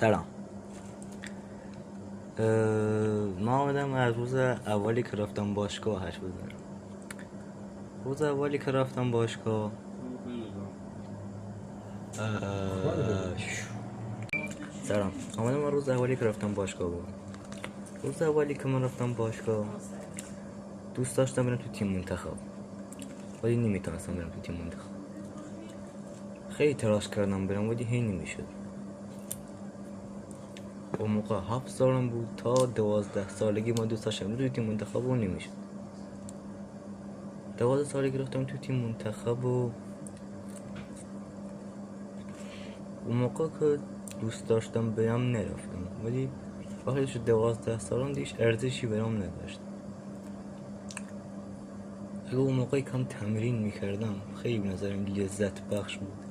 سلام. ما آمدم از روز اولی که رفتم باشگاه حرف بزنم. روز اولی که رفتم باشگاه سلام. آمدم روز اولی که رفتم باشگاه بود. روز اولی که من رفتم باشگاه دوست داشتم برم تو تیم منتخب، ولی نمیتونستم برم تو تیم منتخب. خیلی تلاش کردم برم ولی هی نمیشد. اون موقع 7 سالم بود تا 12 سالگی من دوست داشتم تو تیم منتخب و نمیشد. 12 سالگی رفتم تو تیم منتخب و اون موقع که دوست داشتم برم نرفتم، ولی وقتی شد 12 سالم دیش ارزشی برام نداشت. اگه اون موقع کم تمرین میکردم خیلی به نظرم لذت بخش بود.